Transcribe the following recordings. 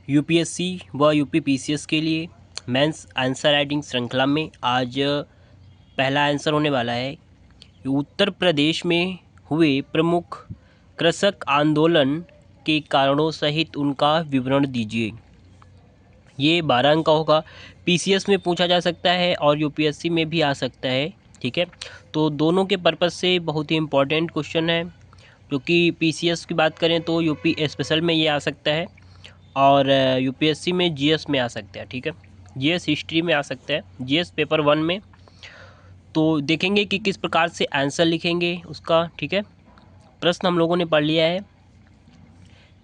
UPSC व UPPCS के लिए मेंस आंसर राइटिंग श्रृंखला में आज पहला आंसर होने वाला है। उत्तर प्रदेश में हुए प्रमुख कृषक आंदोलन के कारणों सहित उनका विवरण दीजिए। ये 12 अंक का होगा। पीसीएस में पूछा जा सकता है और यूपीएससी में भी आ सकता है। ठीक है, तो दोनों के पर्पज़ से बहुत ही इम्पोर्टेंट क्वेश्चन है। क्योंकि पीसीएस की बात करें तो यूपी स्पेशल में ये आ सकता है और यूपीएससी में जीएस में आ सकता है। ठीक है, जीएस हिस्ट्री में आ सकता है, जीएस पेपर 1 में। तो देखेंगे कि किस प्रकार से आंसर लिखेंगे उसका। ठीक है, प्रश्न हम लोगों ने पढ़ लिया है।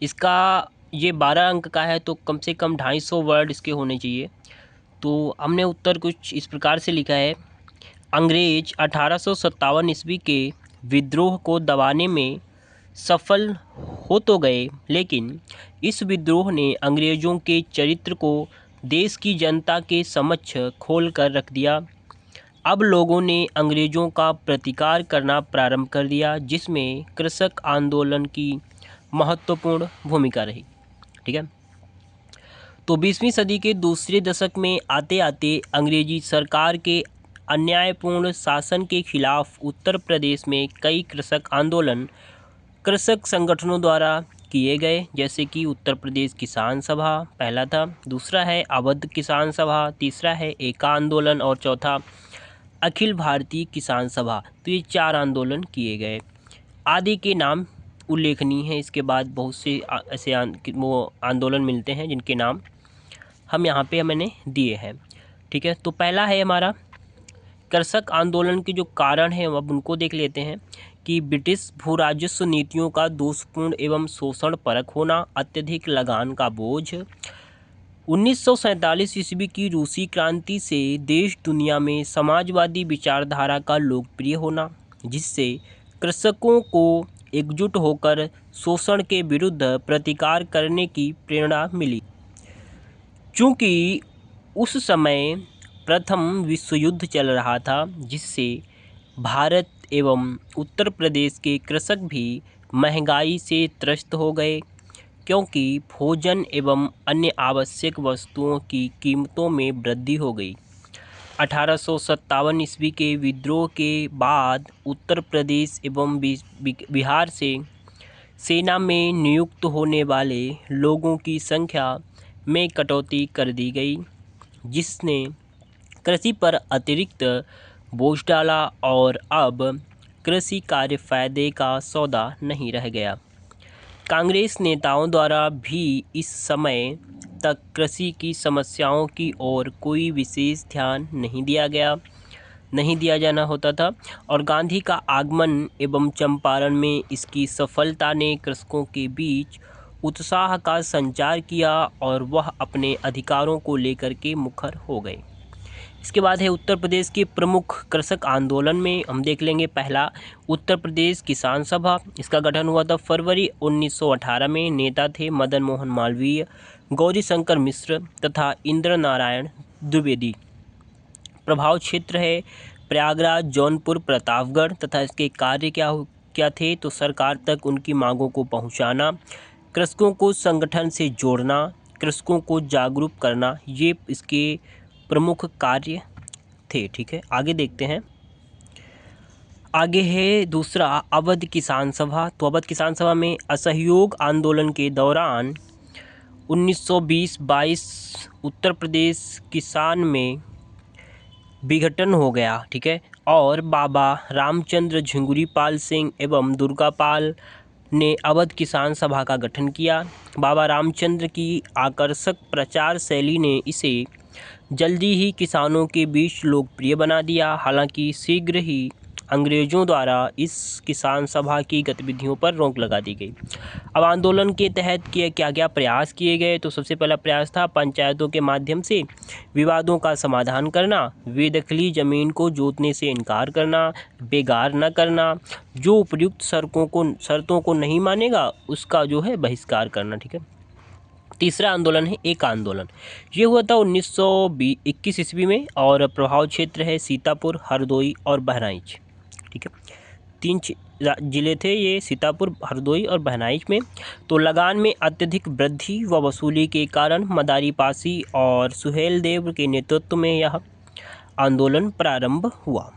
इसका ये 12 अंक का है तो कम से कम 250 वर्ड इसके होने चाहिए। तो हमने उत्तर कुछ इस प्रकार से लिखा है। अंग्रेज 1857 ईस्वी के विद्रोह को दबाने में सफल हो तो गए, लेकिन इस विद्रोह ने अंग्रेज़ों के चरित्र को देश की जनता के समक्ष खोल कर रख दिया। अब लोगों ने अंग्रेज़ों का प्रतिकार करना प्रारंभ कर दिया, जिसमें कृषक आंदोलन की महत्वपूर्ण भूमिका रही। ठीक है, तो 20वीं सदी के दूसरे दशक में आते आते अंग्रेजी सरकार के अन्यायपूर्ण शासन के खिलाफ उत्तर प्रदेश में कई कृषक आंदोलन कृषक संगठनों द्वारा किए गए, जैसे कि उत्तर प्रदेश किसान सभा पहला था, दूसरा है अवध किसान सभा, तीसरा है एका आंदोलन और चौथा अखिल भारतीय किसान सभा। तो ये 4 आंदोलन किए गए। आदि के नाम उल्लेखनीय हैं। इसके बाद बहुत से ऐसे आंदोलन मिलते हैं जिनके नाम हम यहाँ पे मैंने दिए हैं। ठीक है, तो पहला है हमारा कृषक आंदोलन के जो कारण हैं अब उनको देख लेते हैं कि ब्रिटिश भू राजस्व नीतियों का दोषपूर्ण एवं शोषण परक होना, अत्यधिक लगान का बोझ, 1947 ईस्वी की रूसी क्रांति से देश दुनिया में समाजवादी विचारधारा का लोकप्रिय होना, जिससे कृषकों को एकजुट होकर शोषण के विरुद्ध प्रतिकार करने की प्रेरणा मिली। चूँकि उस समय प्रथम विश्व युद्ध चल रहा था, जिससे भारत एवं उत्तर प्रदेश के कृषक भी महंगाई से त्रस्त हो गए, क्योंकि भोजन एवं अन्य आवश्यक वस्तुओं की कीमतों में वृद्धि हो गई। 1857 ईस्वी के विद्रोह के बाद उत्तर प्रदेश एवं बिहार से सेना में नियुक्त होने वाले लोगों की संख्या में कटौती कर दी गई, जिसने कृषि पर अतिरिक्त बोझ डाला और अब कृषि कार्य फायदे का सौदा नहीं रह गया। कांग्रेस नेताओं द्वारा भी इस समय तक कृषि की समस्याओं की ओर कोई विशेष ध्यान नहीं दिया जाना होता था, और गांधी का आगमन एवं चंपारण में इसकी सफलता ने कृषकों के बीच उत्साह का संचार किया और वह अपने अधिकारों को लेकर के मुखर हो गए। इसके बाद है उत्तर प्रदेश के प्रमुख कृषक आंदोलन में हम देख लेंगे। पहला उत्तर प्रदेश किसान सभा, इसका गठन हुआ था फरवरी 1918 में। नेता थे मदन मोहन मालवीय, गौरी शंकर मिश्र तथा इंद्र नारायण द्विवेदी। प्रभाव क्षेत्र है प्रयागराज, जौनपुर, प्रतापगढ़ तथा इसके कार्य क्या थे तो सरकार तक उनकी मांगों को पहुंचाना, कृषकों को संगठन से जोड़ना, कृषकों को जागरूक करना, ये इसके प्रमुख कार्य थे। ठीक है, आगे देखते हैं। आगे है दूसरा अवध किसान सभा। तो अवध किसान सभा में असहयोग आंदोलन के दौरान 1920-22 उत्तर प्रदेश किसान में विघटन हो गया। ठीक है, और बाबा रामचंद्र झिंगुरी पाल सिंह एवं दुर्गा पाल ने अवध किसान सभा का गठन किया। बाबा रामचंद्र की आकर्षक प्रचार शैली ने इसे जल्दी ही किसानों के बीच लोकप्रिय बना दिया। हालांकि शीघ्र ही अंग्रेज़ों द्वारा इस किसान सभा की गतिविधियों पर रोक लगा दी गई। अब आंदोलन के तहत क्या प्रयास किए गए तो सबसे पहला प्रयास था पंचायतों के माध्यम से विवादों का समाधान करना, बेदखली ज़मीन को जोतने से इनकार करना, बेगार न करना, जो उपयुक्त शर्तों को नहीं मानेगा उसका जो है बहिष्कार करना। ठीक है, तीसरा आंदोलन है एका आंदोलन। ये हुआ था 1921 ईस्वी में और प्रभाव क्षेत्र है सीतापुर, हरदोई और बहराइच। ठीक है, ज़िले थे ये सीतापुर, हरदोई और बहराइच में। तो लगान में अत्यधिक वृद्धि व वसूली के कारण मदारी पासी और सुहेल देव के नेतृत्व में यह आंदोलन प्रारंभ हुआ।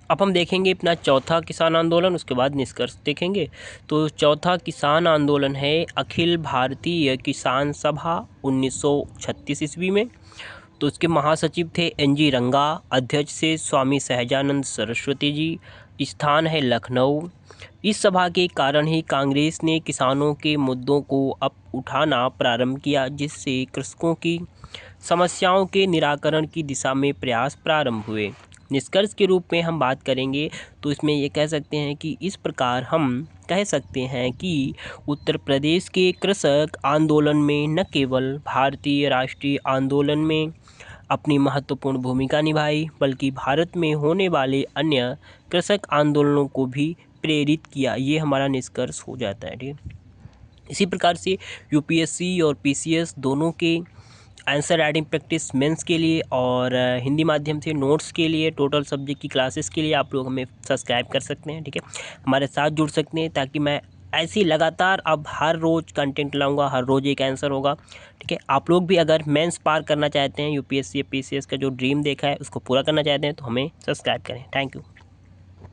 अब हम देखेंगे अपना चौथा किसान आंदोलन, उसके बाद निष्कर्ष देखेंगे। तो चौथा किसान आंदोलन है अखिल भारतीय किसान सभा 1936 ईस्वी में। तो उसके महासचिव थे NG रंगा, अध्यक्ष से स्वामी सहजानंद सरस्वती जी, स्थान है लखनऊ। इस सभा के कारण ही कांग्रेस ने किसानों के मुद्दों को अब उठाना प्रारंभ किया, जिससे कृषकों की समस्याओं के निराकरण की दिशा में प्रयास प्रारंभ हुए। निष्कर्ष के रूप में हम बात करेंगे तो इसमें ये कह सकते हैं कि इस प्रकार हम कह सकते हैं कि उत्तर प्रदेश के कृषक आंदोलन में न केवल भारतीय राष्ट्रीय आंदोलन में अपनी महत्वपूर्ण भूमिका निभाई, बल्कि भारत में होने वाले अन्य कृषक आंदोलनों को भी प्रेरित किया। ये हमारा निष्कर्ष हो जाता है। ठीक है, इसी प्रकार से UPSC और PCS दोनों के आंसर राइटिंग प्रैक्टिस मेंस के लिए और हिंदी माध्यम से नोट्स के लिए, टोटल सब्जेक्ट की क्लासेस के लिए आप लोग हमें सब्सक्राइब कर सकते हैं। ठीक है, हमारे साथ जुड़ सकते हैं, ताकि मैं ऐसी लगातार अब हर रोज़ कंटेंट लाऊंगा, हर रोज़ एक आंसर होगा। ठीक है, आप लोग भी अगर मेंस पार करना चाहते हैं, UPSC या PCS का जो ड्रीम देखा है उसको पूरा करना चाहते हैं, तो हमें सब्सक्राइब करें। Thank you.